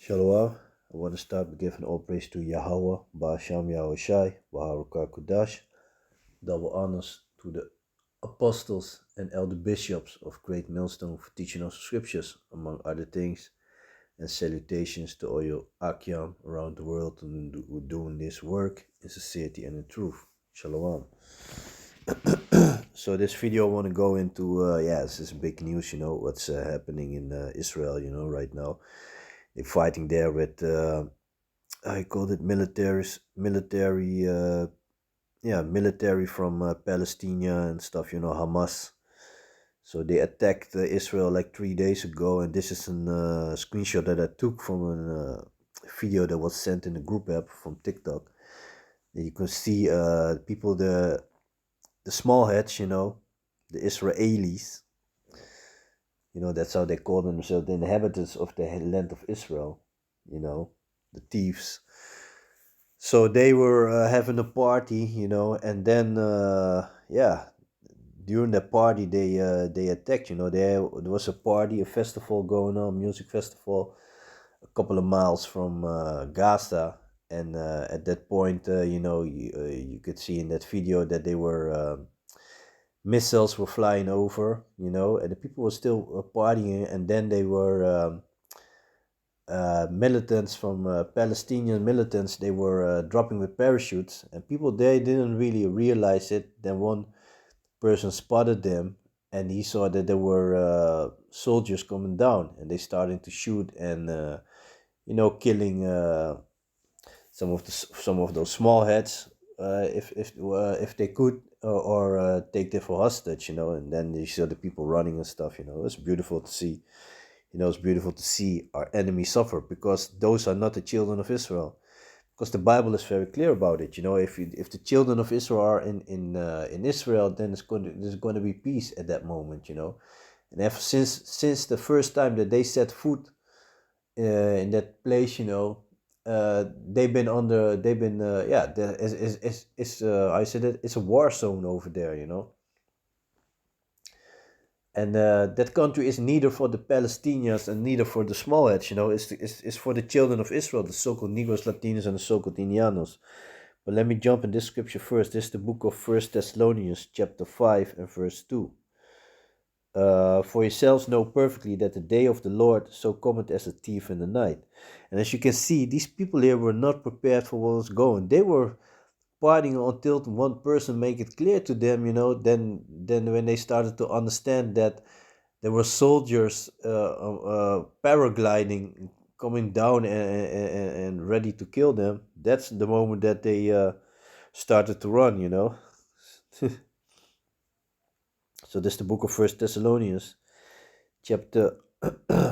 Shalom. I want to start by giving all praise to Yahweh, Ba'asham Yahushai, Baharuka Kudash. Double honors to the apostles and elder bishops of Great Millstone for teaching us scriptures, among other things. And salutations to all your Akyam around the world who are doing this work in sincerity and in truth. Shalom. So this video I want to go into, this is big news, what's happening in Israel, right now. They're fighting there with, I called it military from Palestine and stuff, Hamas. So they attacked Israel like 3 days ago, and this is a screenshot that I took from a video that was sent in the group app from TikTok. And you can see people, the small heads, the Israelis. That's how they call themselves, the inhabitants of the land of Israel, the thieves. So they were having a party, and then, during the party they attacked, there was a party, a festival going on, music festival, a couple of miles from Gaza. And at that point, you could see in that video that they were missiles were flying over, and the people were still partying. And then they were militants from Palestinian militants. They were dropping with parachutes, and people they didn't really realize it. Then one person spotted them, and he saw that there were soldiers coming down, and they started to shoot and killing some of those small heads, if they could, or take them for hostage, and then you saw the people running and stuff. It was beautiful to see. It's beautiful to see our enemies suffer, because those are not the children of Israel. Because the Bible is very clear about it. If the children of Israel are in Israel, then there's going to be peace at that moment. And ever since the first time that they set foot in that place, they've been I said it's a war zone over there. And that country is neither for the Palestinians and neither for the smallheads, it's for the children of Israel, the so-called Negros, Latinos, and the so-called Indianos. But let me jump in this scripture first. This is the book of 1 Thessalonians, chapter 5 and verse 2. For yourselves know perfectly that the day of the Lord so cometh as a thief in the night. And as you can see, these people here were not prepared for what was going. They were partying until one person make it clear to them, then when they started to understand that there were soldiers paragliding, coming down and ready to kill them, that's the moment that they started to run. So this is the book of 1 Thessalonians, chapter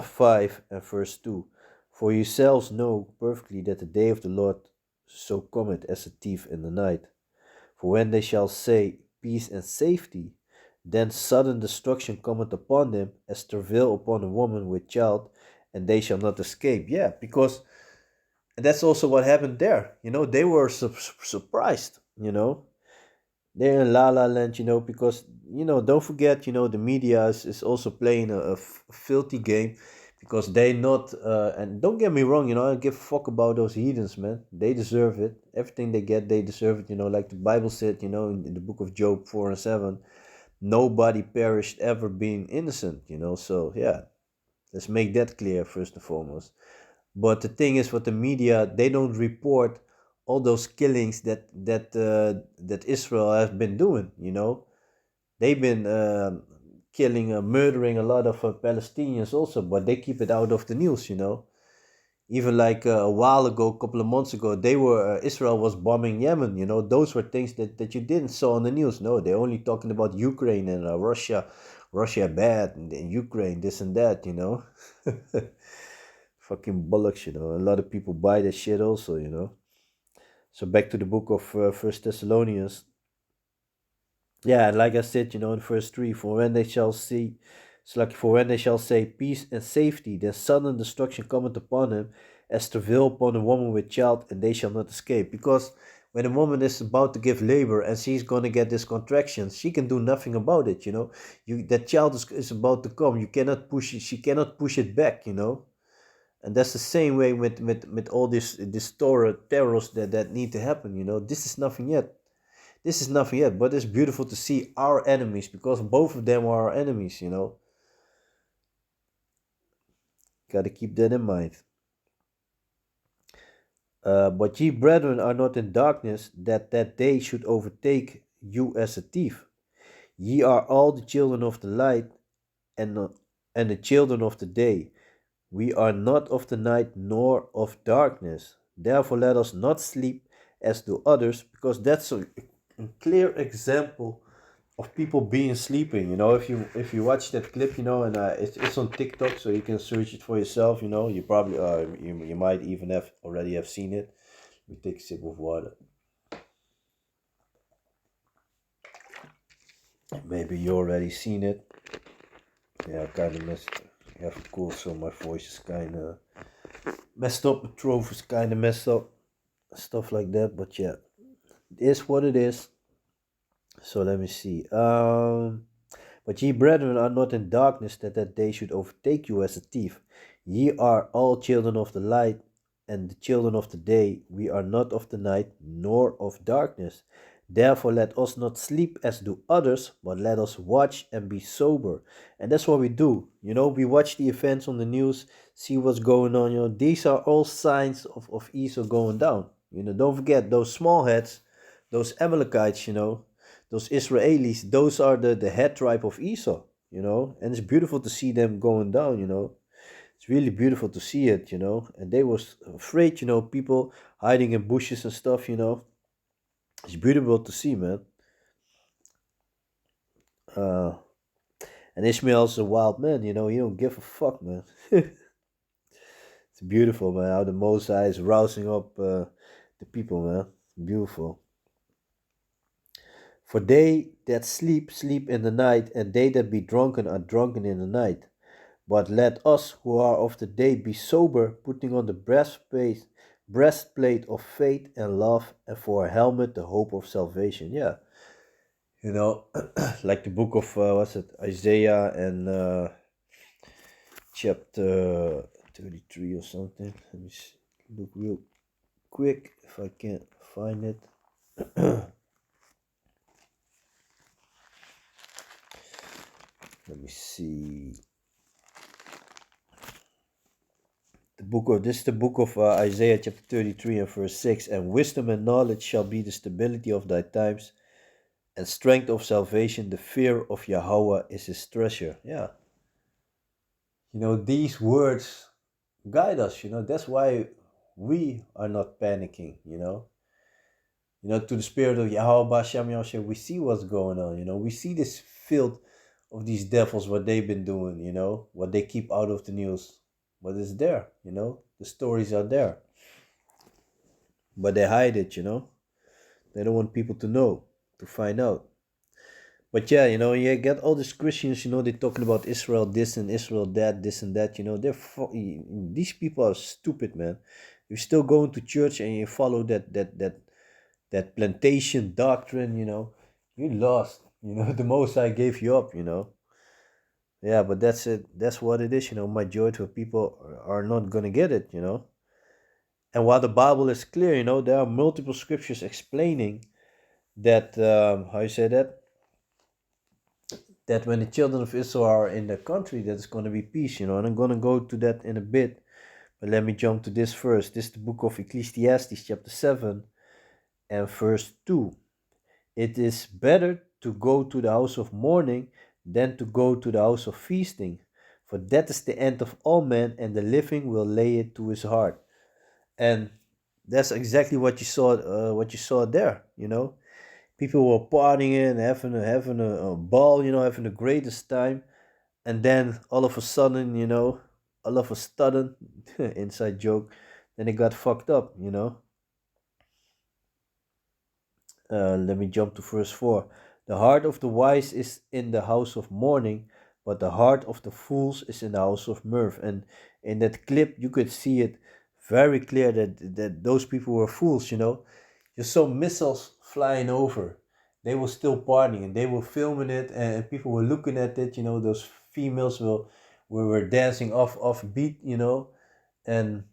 5 and verse 2. For yourselves know perfectly that the day of the Lord so cometh as a thief in the night. For when they shall say peace and safety, then sudden destruction cometh upon them, as travail upon a woman with child, and they shall not escape. Yeah, because that's also what happened there. They were surprised. They're in La La Land. Because don't forget, the media is also playing a filthy game, because they not and don't get me wrong, I don't give a fuck about those heathens, man. They deserve it. Everything they get, they deserve it. Like the Bible said, in the book of Job 4 and 7, nobody perished ever being innocent. So yeah, let's make that clear first and foremost. But the thing is, what the media, they don't report all those killings that Israel has been doing. They've been killing, murdering a lot of Palestinians also, but they keep it out of the news. Even like a while ago, a couple of months ago, Israel was bombing Yemen. Those were things that you didn't saw on the news. No, they're only talking about Ukraine and Russia bad, and Ukraine this and that. Fucking bollocks. A lot of people buy that shit also. So back to the book of First Thessalonians. Yeah, and like I said, in verse 3, for when they shall see, it's like, for when they shall say peace and safety, then sudden destruction cometh upon them, as travail upon a woman with child, and they shall not escape. Because when a woman is about to give labor and she's going to get this contraction, she can do nothing about it. That child is about to come. You cannot push it. She cannot push it back. And that's the same way with all this terrors that need to happen. This is nothing yet. This is nothing yet, but it's beautiful to see our enemies, because both of them are our enemies. Gotta keep that in mind. But ye brethren are not in darkness, that day should overtake you as a thief. Ye are all the children of the light, and, uh, and the children of the day. We are not of the night nor of darkness. Therefore let us not sleep as do others, because that's a clear example of people being sleeping. If you watch that clip, and it's on TikTok, so you can search it for yourself. You probably you might even have already have seen it. We take a sip of water. Maybe you already seen it. Yeah, kind of messed. Yeah, of course. So my voice is kind of messed up. The throat is kind of messed up. Stuff like that. But yeah, it is what it is. So let me see. But ye brethren are not in darkness, that day should overtake you as a thief. Ye are all children of the light, and the children of the day. We are not of the night, nor of darkness. Therefore let us not sleep as do others, but let us watch and be sober. And that's what we do. We watch the events on the news, see what's going on. These are all signs of Esau going down. Don't forget those small heads, those Amalekites, those Israelis, those are the head tribe of Esau. And it's beautiful to see them going down. It's really beautiful to see it. And they was afraid, people hiding in bushes and stuff. It's beautiful to see, man. Uh, and Ishmael's a wild man, he don't give a fuck, man. It's beautiful, man, how the Mosai is rousing up the people, man. Beautiful. For they that sleep, sleep in the night, and they that be drunken are drunken in the night. But let us who are of the day be sober, putting on the breastplate of faith and love, and for a helmet the hope of salvation. Yeah, like the book of what's it, Isaiah, and chapter 33 or something. Let me look real quick if I can't find it. Let me see. This is the book of Isaiah chapter 33 and verse 6. And wisdom and knowledge shall be the stability of thy times, and strength of salvation. The fear of Yahweh is his treasure. Yeah. These words guide us. That's why we are not panicking. To the spirit of Yahweh Bashem Yahshua, we see what's going on. We see this filth of these devils, what they've been doing. What they keep out of the news. But it's there. The stories are there. But they hide it. They don't want people to know, to find out. But yeah, you get all these Christians, they're talking about Israel this and Israel that, this and that. These people are stupid, man. You're still going to church and you follow that plantation doctrine, you lost. The Mosai gave you up. Yeah, but that's it. That's what it is. Majority of people are not gonna get it. And while the Bible is clear, there are multiple scriptures explaining that how you say that when the children of Israel are in the country, there's going to be peace, and I'm going to go to that in a bit. But let me jump to this first. This is the book of Ecclesiastes, chapter 7 and verse 2. It is better to go to the house of mourning than to go to the house of feasting, for that is the end of all men, and the living will lay it to his heart. And that's exactly what you saw there. People were partying, having a ball, having the greatest time, and then all of a sudden, inside joke, then it got fucked up. Let me jump to verse 4. The heart of the wise is in the house of mourning, but the heart of the fools is in the house of mirth. And in that clip, you could see it very clear that those people were fools. You saw missiles flying over. They were still partying, and they were filming it, and people were looking at it. Those females were dancing off beat. And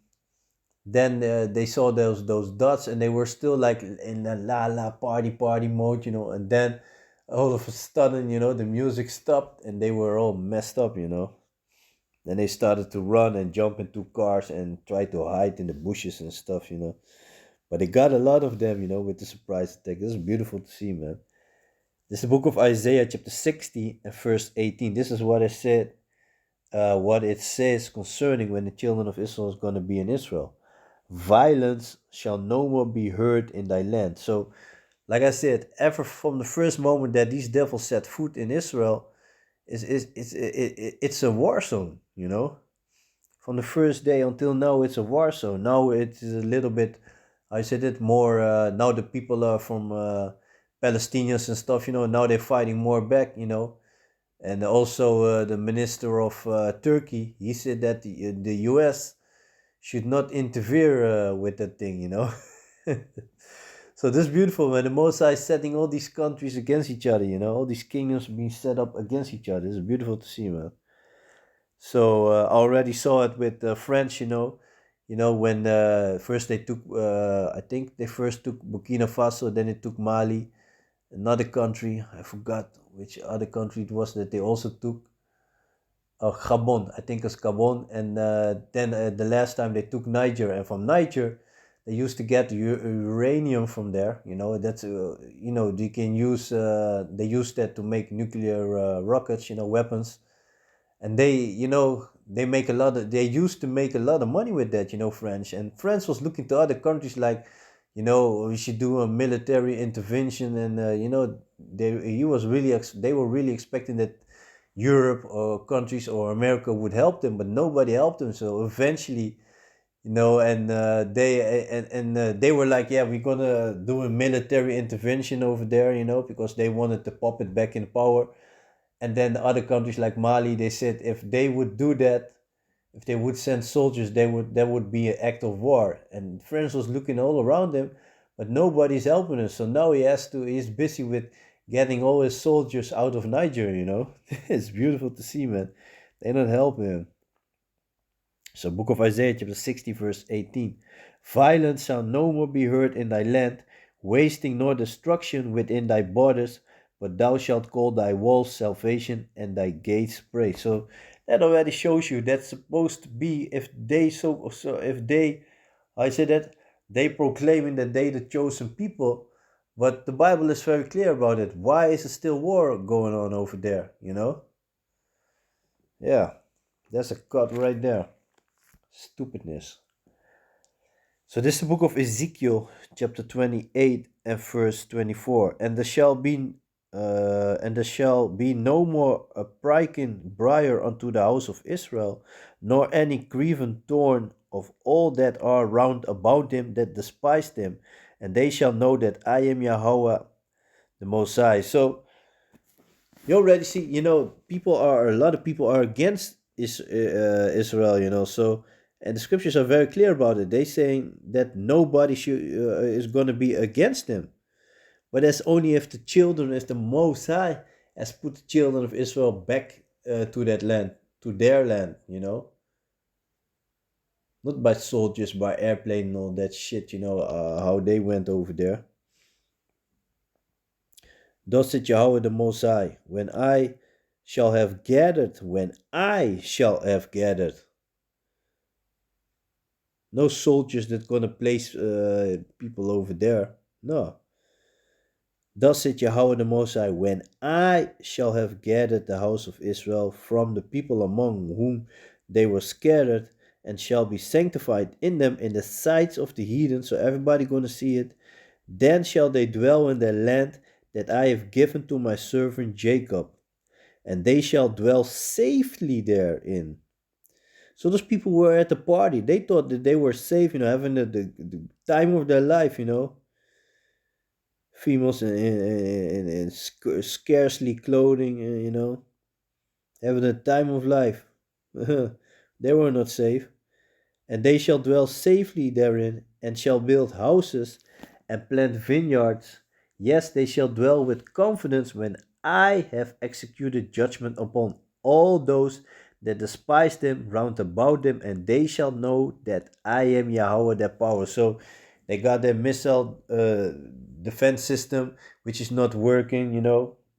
then they saw those dots, and they were still like in a la la party mode, and then all of a sudden, the music stopped, and they were all messed up. Then they started to run and jump into cars and try to hide in the bushes and stuff. But they got a lot of them, with the surprise attack. This is beautiful to see, man. This is the book of Isaiah, chapter 60 and verse 18. This is what I said, what it says concerning when the children of Israel is going to be in Israel. Violence shall no more be heard in thy land. So, like I said, ever from the first moment that these devils set foot in Israel, it's a war zone. From the first day until now, it's a war zone. Now it's a little bit, I said it more, now the people are from Palestinians and stuff, now they're fighting more back. And also the minister of Turkey, he said that the US should not interfere with that thing. So this is beautiful, man. The Mosai is setting all these countries against each other, all these kingdoms being set up against each other. It's beautiful to see, man. So I already saw it with the French, when first they took, I think they first took Burkina Faso, then it took Mali, another country, I forgot which other country it was that they also took. Gabon, I think it's Gabon, and then the last time they took Niger, and from Niger, they used to get uranium from there. That's they can use. They use that to make nuclear rockets, weapons, and they make a lot of. They used to make a lot of money with that, French, and France was looking to other countries like, we should do a military intervention, and they were really expecting that Europe or countries or America would help them, but nobody helped them. So eventually, and they were like, yeah, we're gonna do a military intervention over there, because they wanted to pop it back in power. And then other countries like Mali, they said if they would do that, if they would send soldiers, that would be an act of war. And France was looking all around him, but nobody's helping us. So now he's busy with getting all his soldiers out of Niger. It's beautiful to see, man. They don't help him. So book of Isaiah chapter 60 verse 18. Violence shall no more be heard in thy land, wasting nor destruction within thy borders, but thou shalt call thy walls salvation and thy gates praise. So that already shows you that's supposed to be if they I say that they proclaiming that they the chosen people, but the Bible is very clear about it. Why is there still war going on over there? Yeah, that's a cut right there. Stupidness. So this is the book of Ezekiel, chapter 28 and verse 24. And there shall be no more a pricking briar unto the house of Israel, nor any grieving thorn of all that are round about them that despise them, and they shall know that I am Yahweh the Most High. So you already see, a lot of people are against Israel. So, and the scriptures are very clear about it. They saying that nobody is going to be against them, but that's only if the Most High has put the children of Israel back to that land, to their land. Not by soldiers, by airplane and all that shit. How they went over there. Thus said Yahweh the Most High, when I shall have gathered. No soldiers that gonna place people over there. No. Thus said Yahweh the Most High, when I shall have gathered the house of Israel from the people among whom they were scattered, and shall be sanctified in them in the sights of the heathen, so everybody gonna see it, then shall they dwell in their land that I have given to my servant Jacob, and they shall dwell safely therein. So those people were at the party. They thought that they were safe, having the time of their life, Females in scarcely clothing, having the time of life. They were not safe. And they shall dwell safely therein, and shall build houses and plant vineyards. Yes, they shall dwell with confidence when I have executed judgment upon all those that despise them round about them, and they shall know that I am Yahweh their power. So they got their missile defense system, which is not working,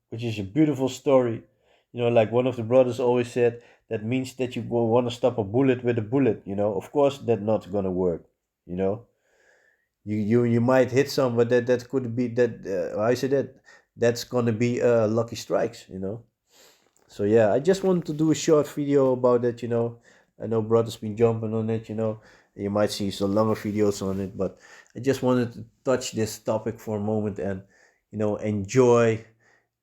which is a beautiful story. Like one of the brothers always said, that means that you want to stop a bullet with a bullet. Of course, that's not gonna work. You know, you might hit some, but that could be that. I say that that's gonna be lucky strikes. So yeah, I just wanted to do a short video about it. I know brothers been jumping on it. You might see some longer videos on it, but I just wanted to touch this topic for a moment and enjoy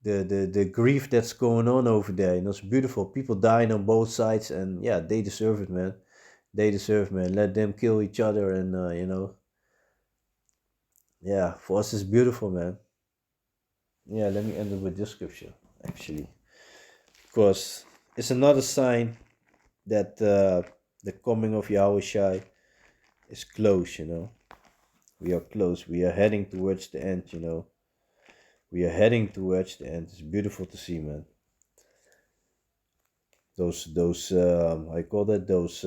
the grief that's going on over there. It's beautiful. People dying on both sides, and yeah, they deserve it, man. They deserve, man. Let them kill each other, and yeah, for us it's beautiful, man. Yeah, let me end it with this scripture, actually, because it's another sign that the coming of Yahweh Shai is close. We are close. We are heading towards the end. We are heading towards the end. It's beautiful to see, man. Those I call that those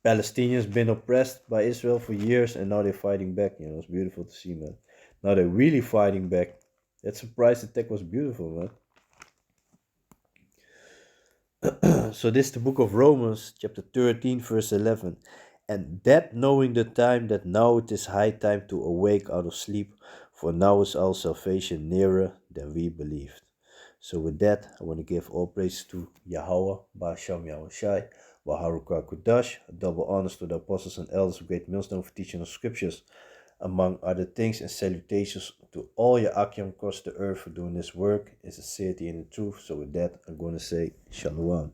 Palestinians been oppressed by Israel for years, and now they're fighting back. It's beautiful to see, man. Now they're really fighting back. That surprise attack was beautiful, man. So this is the book of Romans, chapter 13, verse 11. And that knowing the time, that now it is high time to awake out of sleep, for now is our salvation nearer than we believed. So with that, I want to give all praise to Yahweh, Ba'asham Yahweh Shai, Baharuka Kudash, double honors to the apostles and elders of Great Millstone for teaching the scriptures, among other things, and salutations to all Yahakim across the earth for doing this work in sincerity and in truth. So with that, I'm going to say Shalom.